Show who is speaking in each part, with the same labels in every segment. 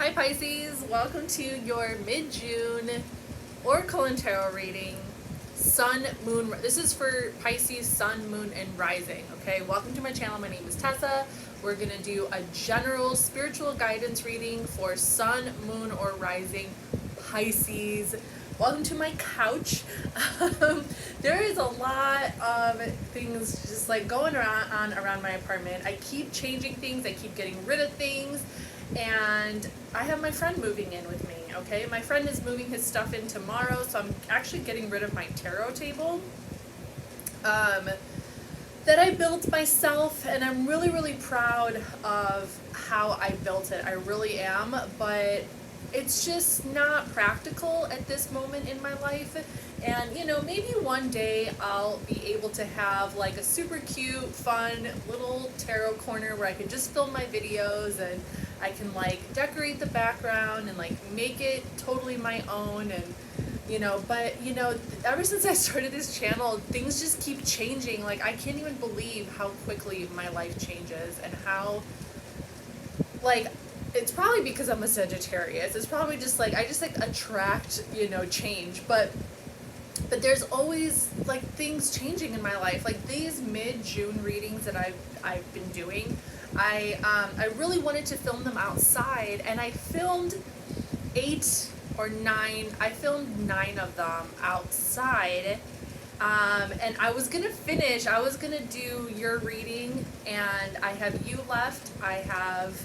Speaker 1: Hi Pisces, welcome to your mid-June Oracle and Tarot reading. Sun, Moon, this is for Pisces, Sun, Moon, and Rising, okay? Welcome to my channel, my name is Tessa. We're gonna do a general spiritual guidance reading for Sun, Moon, or Rising Pisces. Welcome to my couch. There is a lot of things just like going around my apartment. I keep changing things, I keep getting rid of things, and I have my friend moving in with me, okay? My friend is moving his stuff in tomorrow, so I'm actually getting rid of my tarot table that I built myself, and I'm really, really proud of how I built it. I really am, but it's just not practical at this moment in my life. And you know, maybe one day I'll be able to have like a super cute, fun little tarot corner where I can just film my videos and I can like decorate the background and like make it totally my own. And you know, but you know, ever since I started this channel, things just keep changing. Like I can't even believe how quickly my life changes and how, like, it's probably because I'm a Sagittarius. It's probably just like, I just like attract, you know, change. But there's always like things changing in my life. Like these mid-June readings that I've been doing, I really wanted to film them outside, and I filmed 8 or 9. I filmed 9 of them outside. And I was gonna finish. I was gonna do your reading, and I have you left. I have,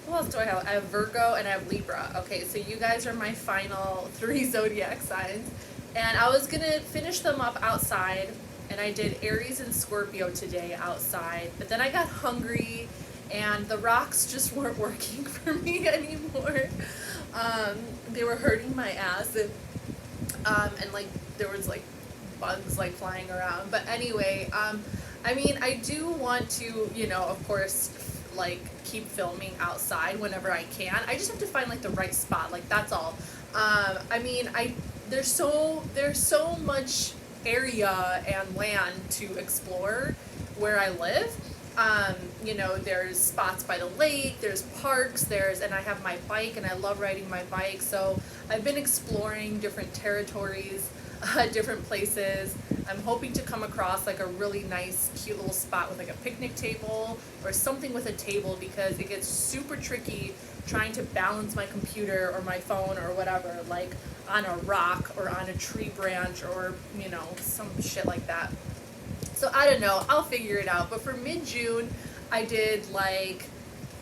Speaker 1: who else do I have? I have Virgo and I have Libra. Okay, so you guys are my final 3 zodiac signs. And I was gonna finish them up outside, and I did Aries and Scorpio today outside, but then I got hungry and the rocks just weren't working for me anymore. They were hurting my ass, and like there was like bugs like flying around. But anyway, I mean, I do want to, you know, of course, like keep filming outside whenever I can. I just have to find like the right spot, like that's all. I mean, there's so much area and land to explore where I live. You know, there's spots by the lake, there's parks, and I have my bike, and I love riding my bike. So I've been exploring different territories, different places. I'm hoping to come across like a really nice, cute little spot with like a picnic table or something with a table, because it gets super tricky trying to balance my computer or my phone or whatever, like on a rock or on a tree branch or, you know, some shit like that. So I don't know, I'll figure it out. But for mid-June, I did like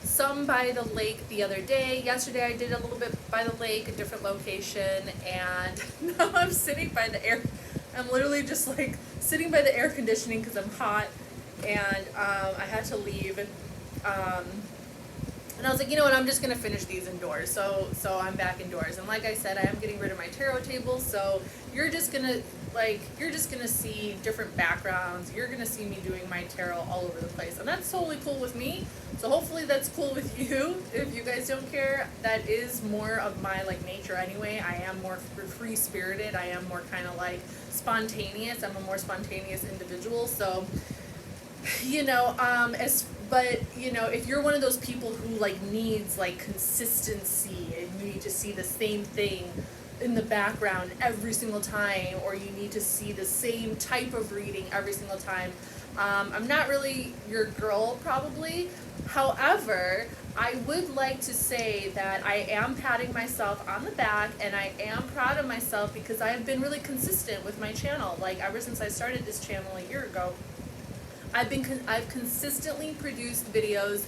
Speaker 1: some by the lake the other day. Yesterday I did a little bit by the lake, a different location, and now I'm sitting by the air. I'm literally just like sitting by the air conditioning because I'm hot, and I had to leave. And I was like, you know what, I'm just gonna finish these indoors. So I'm back indoors. And like I said, I am getting rid of my tarot table, so you're just gonna see different backgrounds. You're gonna see me doing my tarot all over the place. And that's totally cool with me. So hopefully that's cool with you. If you guys don't care, that is more of my like nature anyway. I am more free spirited. I am more kind of like spontaneous. I'm a more spontaneous individual. So, you know, but you know, if you're one of those people who like needs like consistency, and you need to see the same thing in the background every single time, or you need to see the same type of reading every single time, I'm not really your girl probably. However, I would like to say that I am patting myself on the back, and I am proud of myself because I have been really consistent with my channel. Like ever since I started this channel a year ago, I've consistently produced videos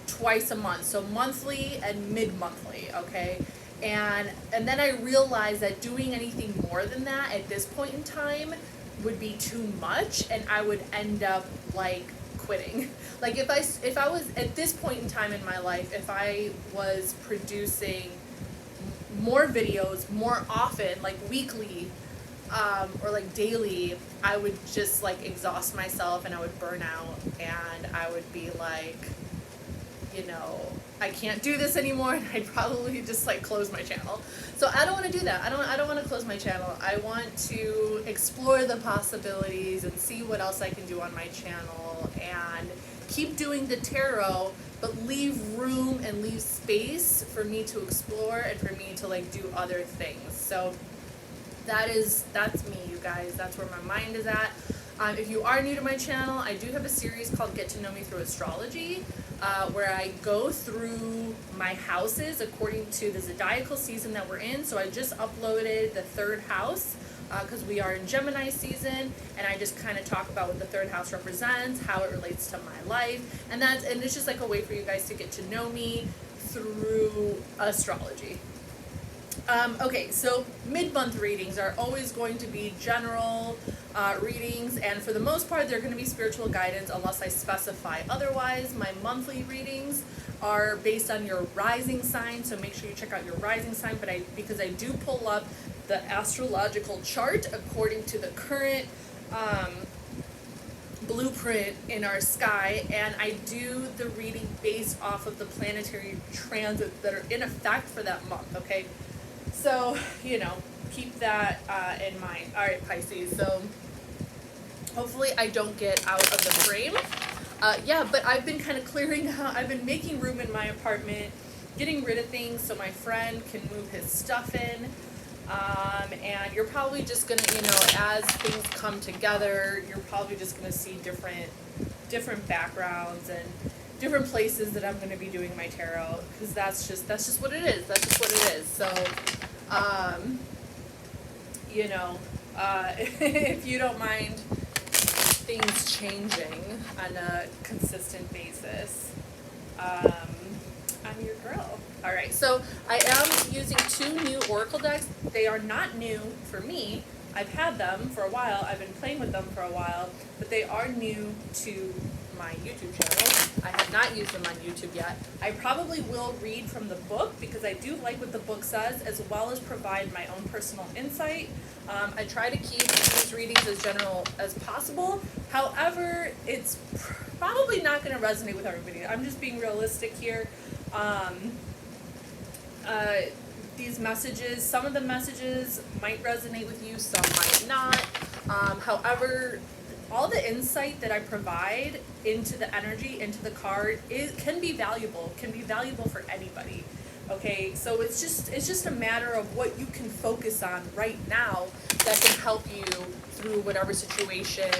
Speaker 1: twice a month, so monthly and mid-monthly, okay? And then I realized that doing anything more than that at this point in time would be too much, and I would end up like quitting. Like if I was at this point in time in my life, if I was producing more videos more often, like weekly, or like daily, I would just like exhaust myself, and I would burn out, and I would be like, you know, I can't do this anymore, and I'd probably just like close my channel. So I don't want to do that. I don't want to close my channel. I want to explore the possibilities and see what else I can do on my channel, and keep doing the tarot, but leave room and leave space for me to explore and for me to like do other things. So that's me, you guys. That's where my mind is at. If you are new to my channel, I do have a series called Get to Know Me Through Astrology, where I go through my houses according to the zodiacal season that we're in. So I just uploaded the third house because we are in Gemini season, and I just kind of talk about what the third house represents, how it relates to my life, and it's just like a way for you guys to get to know me through astrology. Okay, so mid-month readings are always going to be general readings, and for the most part they're going to be spiritual guidance unless I specify otherwise. My monthly readings are based on your rising sign, so make sure you check out your rising sign, because I do pull up the astrological chart according to the current blueprint in our sky, and I do the reading based off of the planetary transits that are in effect for that month, okay? So, you know, keep that in mind. All right, Pisces, so hopefully I don't get out of the frame. Yeah, but I've been kind of clearing out, I've been making room in my apartment, getting rid of things so my friend can move his stuff in. And you're probably just gonna, you know, as things come together, you're probably just gonna see different backgrounds and different places that I'm gonna be doing my tarot, because that's just what it is. That's just what it is. So, you know, if you don't mind things changing on a consistent basis, I'm your girl. All right, so I am using 2 new Oracle decks. They are not new for me. I've had them for a while. I've been playing with them for a while, but they are new to my YouTube channel. I have not used them on YouTube yet. I probably will read from the book because I do like what the book says, as well as provide my own personal insight. I try to keep these readings as general as possible. However, it's probably not going to resonate with everybody. I'm just being realistic here. These messages, some of the messages might resonate with you, some might not. However, all the insight that I provide into the energy, into the card, can be valuable for anybody. Okay, so it's just a matter of what you can focus on right now that can help you through whatever situation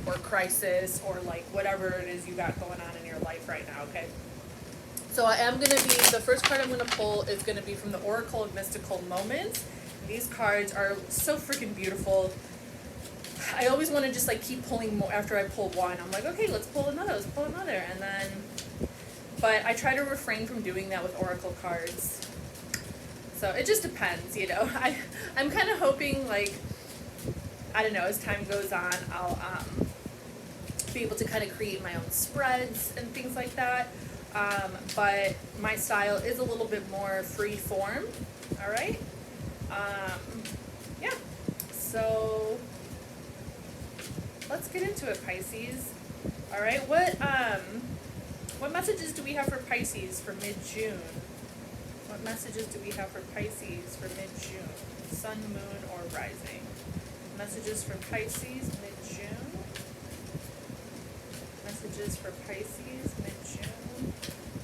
Speaker 1: or crisis or like whatever it is you got going on in your life right now, okay? So I am going to be, the first card I'm going to pull is going to be from the Oracle of Mystical Moments. These cards are so freaking beautiful. I always want to just like keep pulling more after I pull one. I'm like, okay, let's pull another, and then, but I try to refrain from doing that with Oracle cards. So it just depends, you know. I'm kind of hoping, like, I don't know, as time goes on, I'll be able to kind of create my own spreads and things like that. But my style is a little bit more free form, all right? Yeah, so let's get into it, Pisces. All right, what messages do we have for Pisces for mid-June? What messages do we have for Pisces for mid-June? Sun, moon, or rising? Messages for Pisces mid-June. Messages for Pisces mid-June.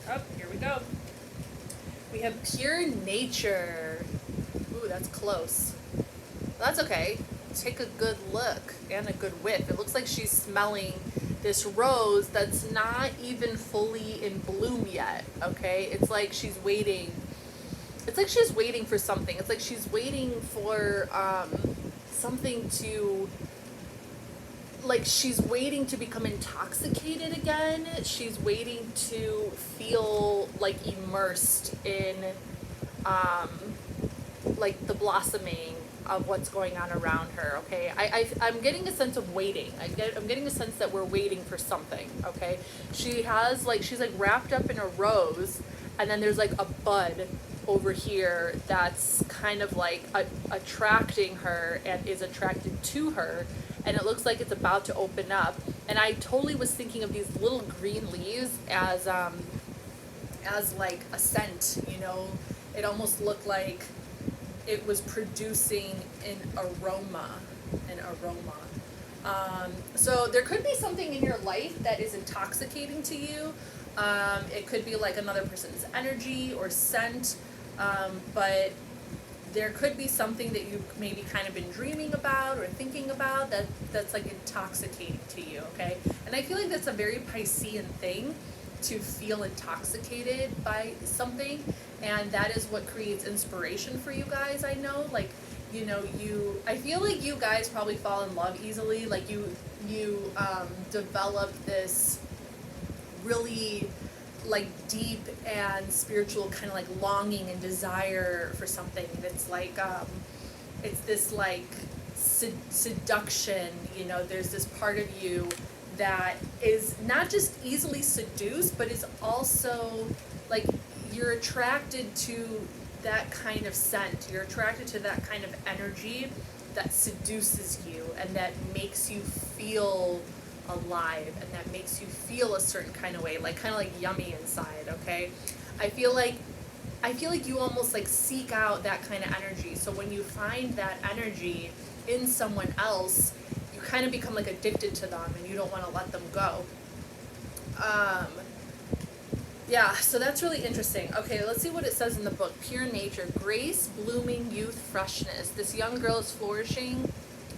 Speaker 1: Oh, here we go. We have pure nature. Ooh, that's close. That's okay. Take a good look and a good whiff. It looks like she's smelling this rose that's not even fully in bloom yet, okay? It's like she's waiting. It's like she's waiting for something. It's like she's waiting for something to, like she's waiting to become intoxicated again. She's waiting to feel like immersed in like the blossoming of what's going on around her, okay? I'm getting a sense of waiting. I'm getting a sense that we're waiting for something, okay? She's like wrapped up in a rose, and then there's like a bud over here that's kind of like attracting her and is attracted to her, and it looks like it's about to open up. And I totally was thinking of these little green leaves as like a scent, you know? It almost looked like it was producing an aroma. So there could be something in your life that is intoxicating to you. It could be like another person's energy or scent, but there could be something that you've maybe kind of been dreaming about or thinking about that's like intoxicating to you, okay? And I feel like that's a very Piscean thing, to feel intoxicated by something, and that is what creates inspiration for you guys. I know, like, you know, I feel like you guys probably fall in love easily. Like you develop this really like deep and spiritual kind of like longing and desire for something that's like it's this like seduction, you know. There's this part of you that is not just easily seduced, but is also like you're attracted to that kind of scent. You're attracted to that kind of energy that seduces you and that makes you feel alive and that makes you feel a certain kind of way, like kind of like yummy inside, okay? I feel like you almost like seek out that kind of energy. So when you find that energy in someone else, you kind of become like addicted to them and you don't want to let them go. Yeah, so that's really interesting. Okay, let's see what it says in the book. Pure nature, grace, blooming, youth, freshness. This young girl is flourishing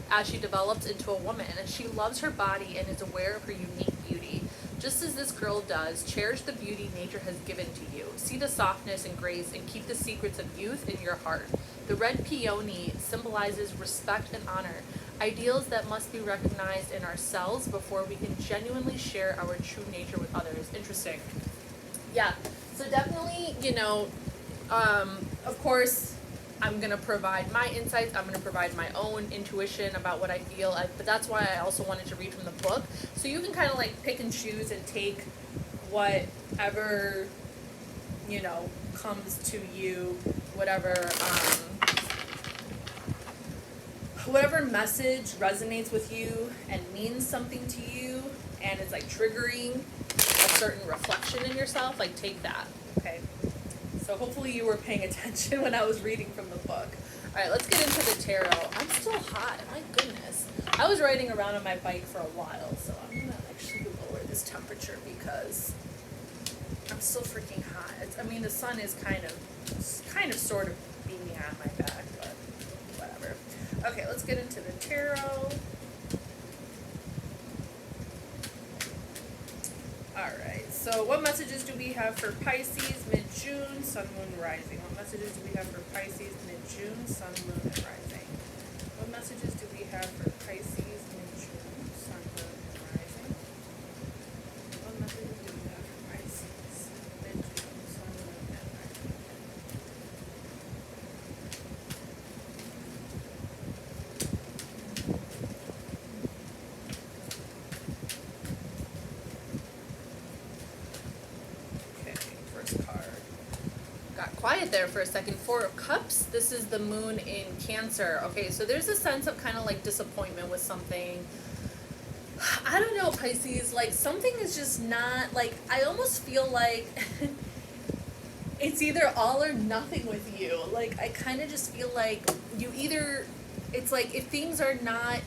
Speaker 1: as she develops into a woman, and she loves her body and is aware of her unique beauty. Just as this girl does, cherish the beauty nature has given to you. See the softness and grace and keep the secrets of youth in your heart. The red peony symbolizes respect and honor, ideals that must be recognized in ourselves before we can genuinely share our true nature with others. Interesting. Yeah, so definitely, you know, of course, I'm going to provide my insights. I'm going to provide my own intuition about what I feel. But that's why I also wanted to read from the book. So you can kind of like pick and choose and take whatever, you know, comes to you, whatever message resonates with you and means something to you and is like triggering a certain reflection in yourself, like take that, okay? So hopefully you were paying attention when I was reading from the book. All right, let's get into the tarot. I'm still hot, my goodness. I was riding around on my bike for a while, so I'm gonna actually lower this temperature because I'm still freaking hot. I mean, the sun is kind of sort of beaming on my back, but whatever. Okay, let's get into the tarot. Alright, so what messages do we have for Pisces, mid-June, sun, moon, rising? What messages do we have for Pisces, mid-June, sun, moon, and rising? What messages do we have for Pisces, mid-June, sun, moon, and rising? What messages do we have for Pisces, mid-June, sun, moon, and rising? Quiet there for a second. Four of Cups. This is the moon in Cancer. Okay, so there's a sense of kind of like disappointment with something. I don't know, Pisces, like something is just not, like I almost feel like it's either all or nothing with you. Like I kind of just feel like you either, it's like if things are not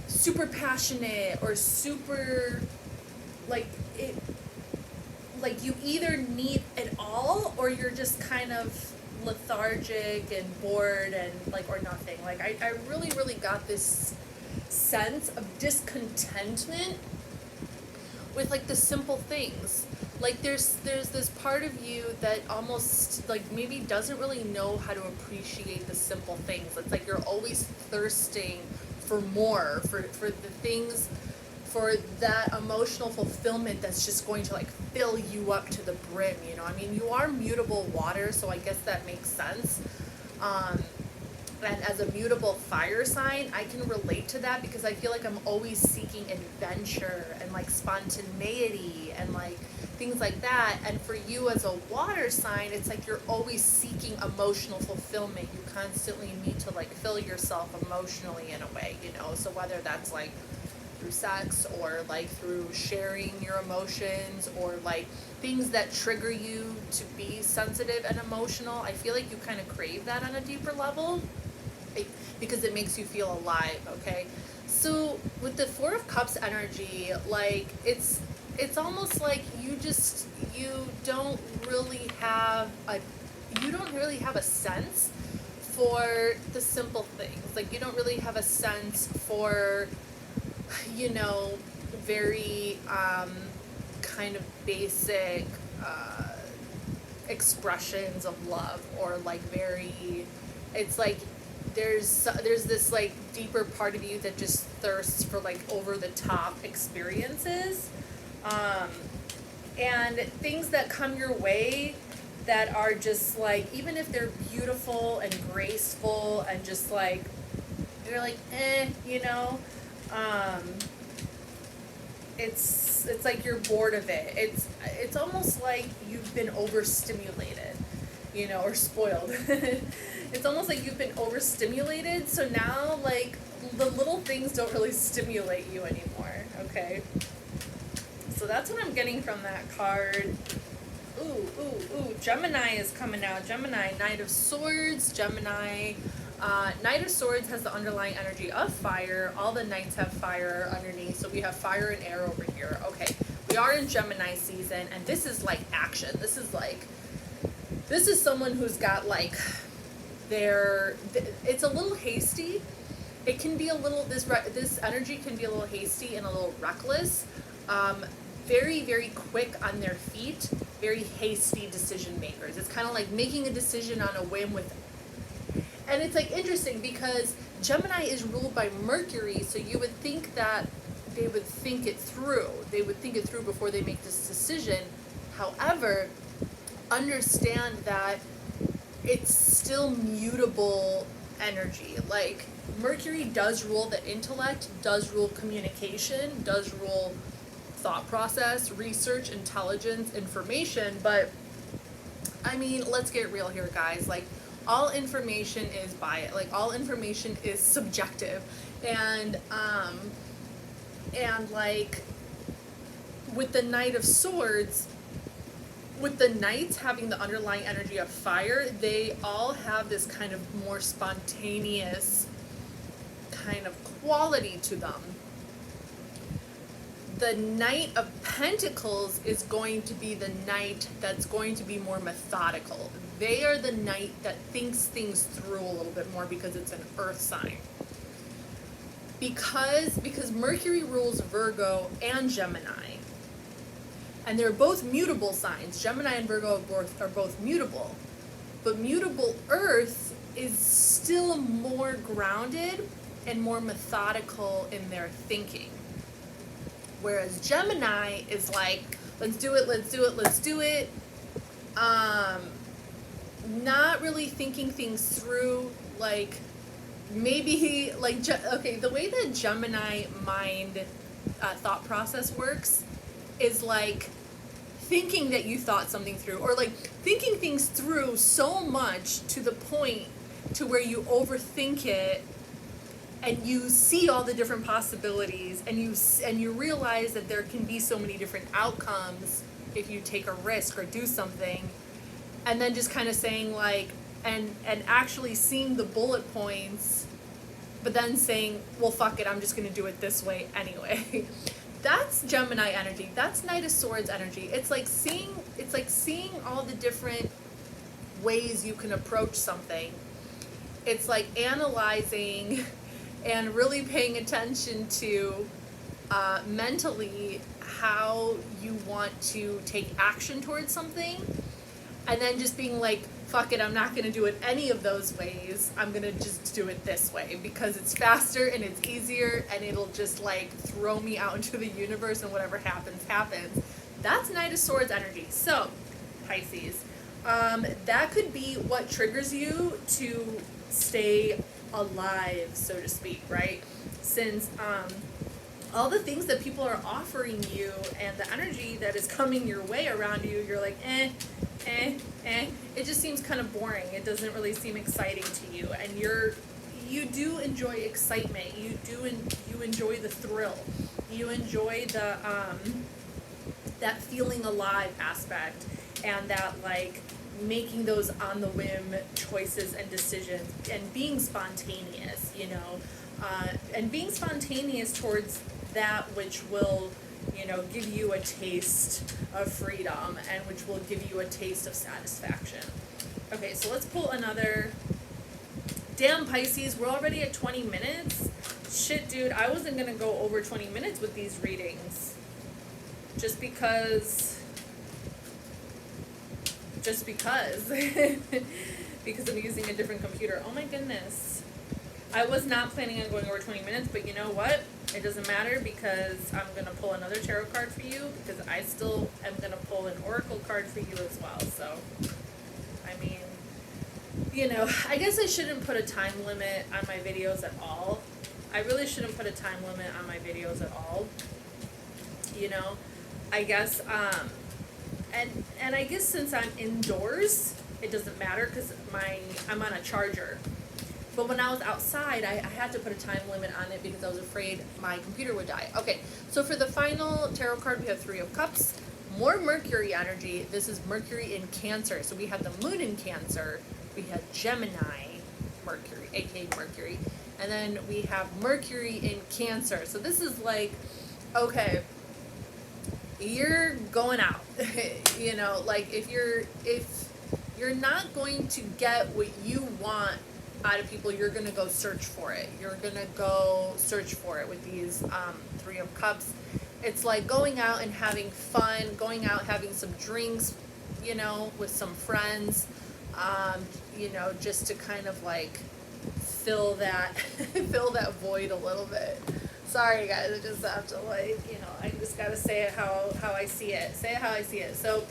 Speaker 1: super passionate or super like it, like you either need it all or you're just kind of lethargic and bored and like or nothing. Like I really, really got this sense of discontentment with like the simple things. Like there's this part of you that almost like maybe doesn't really know how to appreciate the simple things. It's like you're always thirsting for more, for the things, for that emotional fulfillment that's just going to like fill you up to the brim, you know? I mean, you are mutable water, so I guess that makes sense. And as a mutable fire sign, I can relate to that because I feel like I'm always seeking adventure and like spontaneity and like things like that. And for you as a water sign, it's like you're always seeking emotional fulfillment. You constantly need to like fill yourself emotionally in a way, you know? So whether that's like through sex or like through sharing your emotions or like things that trigger you to be sensitive and emotional, I feel like you kind of crave that on a deeper level. because it makes you feel alive, okay? So with the Four of Cups energy, like it's almost like you don't really have a sense for the simple things. Like you don't really have a sense for, you know, very kind of basic expressions of love, or like very, it's like there's this like deeper part of you that just thirsts for like over the top experiences, and things that come your way that are just like, even if they're beautiful and graceful and just like, you're like, you know, it's like you're bored of it. It's almost like you've been overstimulated, you know, or spoiled. It's almost like you've been overstimulated, so now like the little things don't really stimulate you anymore, okay? So that's what I'm getting from that card. Ooh, Gemini is coming out. Gemini, Knight of Swords, Gemini. Knight of Swords has the underlying energy of fire. All the knights have fire underneath, so we have fire and air over here. Okay, we are in Gemini season, and this is like action. This is someone who's got like it's a little hasty. It can be a little, this energy can be a little hasty and a little reckless. Very, very quick on their feet, very hasty decision makers. It's kind of like making a decision on a whim and it's like interesting because Gemini is ruled by Mercury, so you would think that they would think it through. They would think it through before they make this decision. However, understand that it's still mutable energy. Like Mercury does rule the intellect, does rule communication, does rule thought process, research, intelligence, information, but I mean, let's get real here, guys. Like, all information is biased. Like, all information is subjective, and like with the Knight of Swords, with the Knights having the underlying energy of fire, they all have this kind of more spontaneous kind of quality to them. The Knight of Pentacles is going to be the knight that's going to be more methodical. They are the knight that thinks things through a little bit more because it's an earth sign. Because Mercury rules Virgo and Gemini. And they're both mutable signs. Gemini and Virgo are both mutable. But mutable earth is still more grounded and more methodical in their thinking. Whereas Gemini is like, let's do it. Not really thinking things through, like, maybe, like, okay, the way that Gemini mind thought process works is like thinking that you thought something through, or like thinking things through so much to the point to where you overthink it, and you see all the different possibilities, and you realize that there can be so many different outcomes if you take a risk or do something, and then just kind of saying like, and actually seeing the bullet points, but then saying, well, fuck it, I'm just going to do it this way anyway. That's Gemini energy. That's Knight of Swords energy. It's like seeing all the different ways you can approach something. It's like analyzing and really paying attention to mentally how you want to take action towards something, and then just being like, fuck it, I'm not going to do it any of those ways. I'm going to just do it this way because it's faster and it's easier, and it'll just like throw me out into the universe, and whatever happens, happens. That's Knight of Swords energy. So, Pisces, that could be what triggers you to stay alive, so to speak, right? Since all the things that people are offering you and the energy that is coming your way around you, you're like, it just seems kind of boring. It doesn't really seem exciting to you, and you do enjoy excitement. You enjoy the thrill. You enjoy the that feeling alive aspect, and that like making those on the whim choices and decisions and being spontaneous, you know, and being spontaneous towards that which will, you know, give you a taste of freedom and which will give you a taste of satisfaction. Okay, so let's pull another. Damn, Pisces, we're already at 20 minutes. Shit, dude, I wasn't gonna go over 20 minutes with these readings. Just because. Because I'm using a different computer. Oh my goodness. I was not planning on going over 20 minutes, but you know what? It doesn't matter because I'm going to pull another tarot card for you because I still am going to pull an oracle card for you as well. So, I mean, you know, I guess I shouldn't put a time limit on my videos at all. I really shouldn't put a time limit on my videos at all. You know, I guess, and I guess since I'm indoors, it doesn't matter because I'm on a charger. But when I was outside, I had to put a time limit on it because I was afraid my computer would die. Okay, so for the final tarot card, we have Three of Cups. More Mercury energy. This is Mercury in Cancer. So we have the Moon in Cancer. We have Gemini Mercury, aka Mercury. And then we have Mercury in Cancer. So this is like, okay, you're going out. You know, like if you're not going to get what you want out of people, you're going to go search for it. You're going to go search for it with these Three of Cups. It's like going out and having fun, going out having some drinks, you know, with some friends, you know, just to kind of like fill that fill that void a little bit. Sorry guys, I just have to like, you know, I just got to say it how I see it. Say it how I see it. So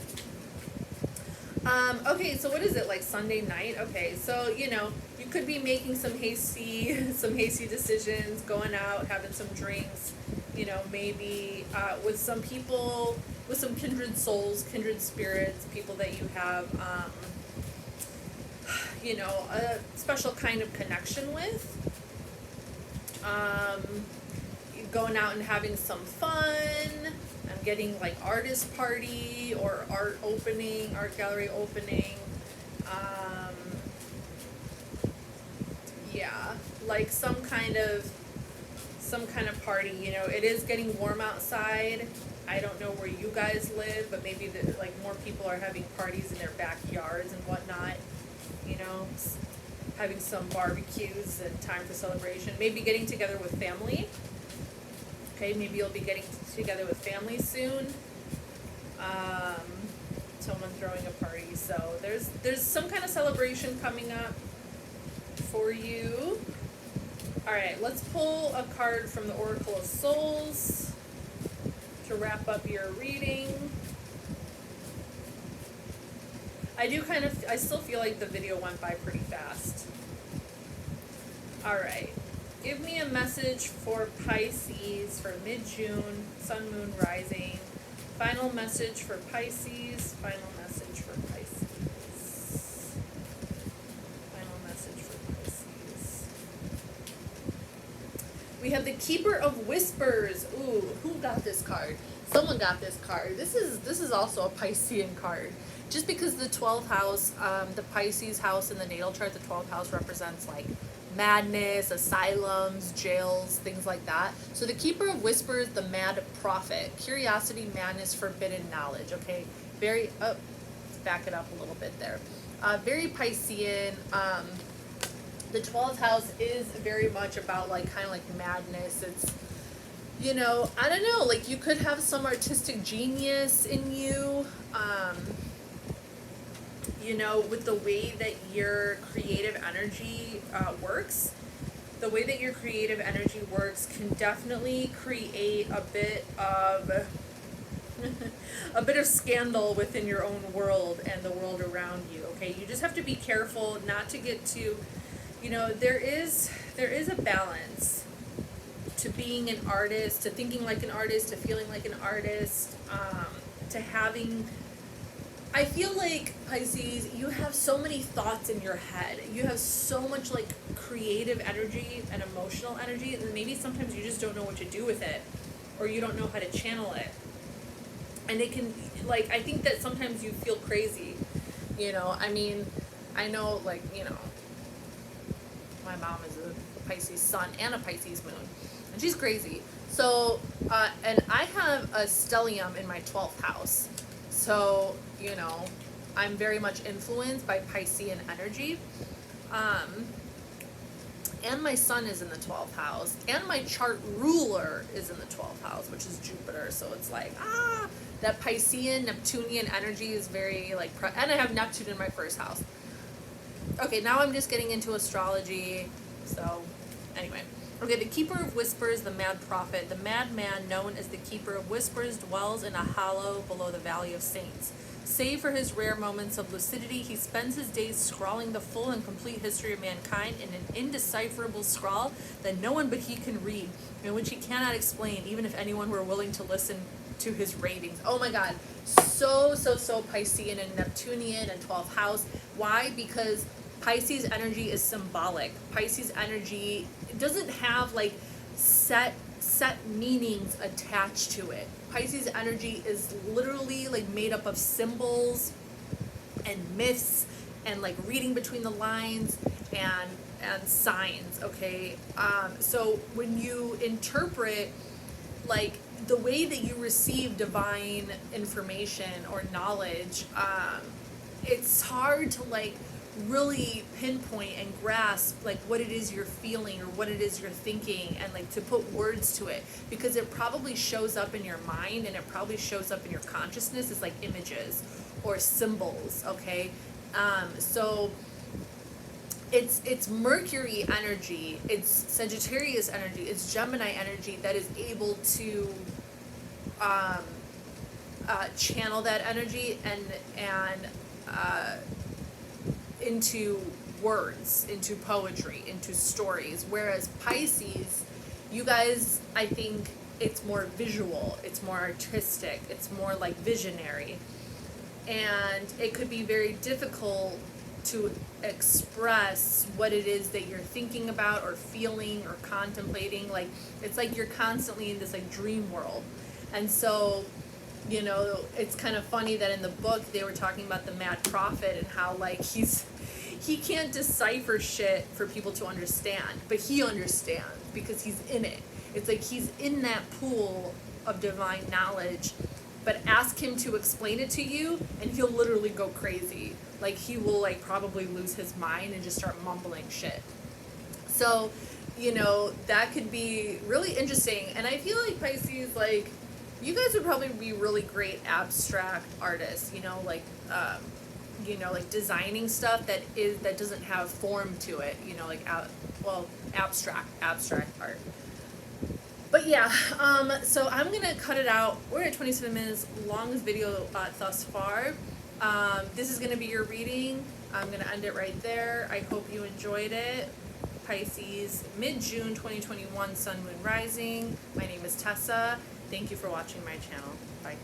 Speaker 1: okay, so what is it, like Sunday night? Okay, so, you know, you could be making some hasty decisions, going out, having some drinks, you know, maybe with some people, with some kindred souls, kindred spirits, people that you have, you know, a special kind of connection with. Going out and having some fun. I'm getting like artist party or art opening, art gallery opening. Yeah, like some kind of party. You know, it is getting warm outside. I don't know where you guys live, but maybe like more people are having parties in their backyards and whatnot. You know, having some barbecues and time for celebration. Maybe getting together with family. Okay, maybe you'll be getting together with family soon. Someone throwing a party. So there's some kind of celebration coming up for you. All right, let's pull a card from the Oracle of Souls to wrap up your reading. I still feel like the video went by pretty fast. All right. Give me a message for Pisces for mid-June, Sun, Moon, Rising. Final message for Pisces. Final message for Pisces. Final message for Pisces. We have the Keeper of Whispers. Ooh, who got this card? Someone got this card. This is also a Piscean card. Just because the 12th house, the Pisces house in the natal chart, the 12th house represents like madness, asylums, jails, things like that. So the Keeper of Whispers, the Mad Prophet, curiosity, madness, forbidden knowledge. Okay, let's back it up a little bit there. Very Piscean. The 12th house is very much about like kind of like madness. It's, you know, I don't know, like you could have some artistic genius in you. You know, with the way that your creative energy works, the way that your creative energy works can definitely create a bit of scandal within your own world and the world around you. Okay, you just have to be careful not to get too, you know, there is a balance to being an artist, to thinking like an artist, to feeling like an artist, to having. I feel like, Pisces, you have so many thoughts in your head. You have so much, like, creative energy and emotional energy, and maybe sometimes you just don't know what to do with it, or you don't know how to channel it. And it can, like, I think that sometimes you feel crazy, You know, I mean, I know, like, you know, my mom is a Pisces sun and a Pisces moon, and she's crazy. So, and I have a stellium in my 12th house. So, you know, I'm very much influenced by Piscean energy. And my sun is in the 12th house, and my chart ruler is in the 12th house, which is Jupiter. So it's like, that Piscean, Neptunian energy is very, like, and I have Neptune in my first house. Okay, now I'm just getting into astrology. So, anyway. Okay, the keeper of whispers, the mad prophet. The madman, known as the keeper of whispers, dwells in a hollow below the valley of saints. Save for his rare moments of lucidity, he spends his days scrawling the full and complete history of mankind in an indecipherable scrawl that no one but he can read, and which he cannot explain, even if anyone were willing to listen to his ravings. Oh my God, so Piscean and Neptunian and 12th house. Why? Because Pisces energy is symbolic. Pisces energy doesn't have like set meanings attached to it. Pisces energy is literally like made up of symbols and myths and like reading between the lines and signs, okay? So when you interpret like the way that you receive divine information or knowledge, it's hard to like really pinpoint and grasp like what it is you're feeling or what it is you're thinking, and like to put words to it, because it probably shows up in your mind and it probably shows up in your consciousness as like images or symbols, okay? So it's Mercury energy, it's Sagittarius energy, it's Gemini energy that is able to channel that energy and into words, into poetry, into stories. Whereas Pisces, you guys, I think it's more visual, it's more artistic, it's more like visionary. And it could be very difficult to express what it is that you're thinking about or feeling or contemplating. Like, it's like you're constantly in this like dream world. And so, you know, it's kind of funny that in the book they were talking about the mad prophet and how like he can't decipher shit for people to understand, but he understands because he's in it. It's like he's in that pool of divine knowledge, but ask him to explain it to you and he'll literally go crazy. Like he will like probably lose his mind and just start mumbling shit. So, you know, that could be really interesting. And I feel like Pisces, like, you guys would probably be really great abstract artists, you know, like designing stuff that doesn't have form to it, you know, like abstract art. But yeah, so I'm gonna cut it out. We're at 27 minutes, longest video thus far. This is gonna be your reading. I'm gonna end it right there. I hope you enjoyed it. Pisces, mid-June 2021, Sun, Moon, Rising. My name is Tessa. Thank you for watching my channel. Bye.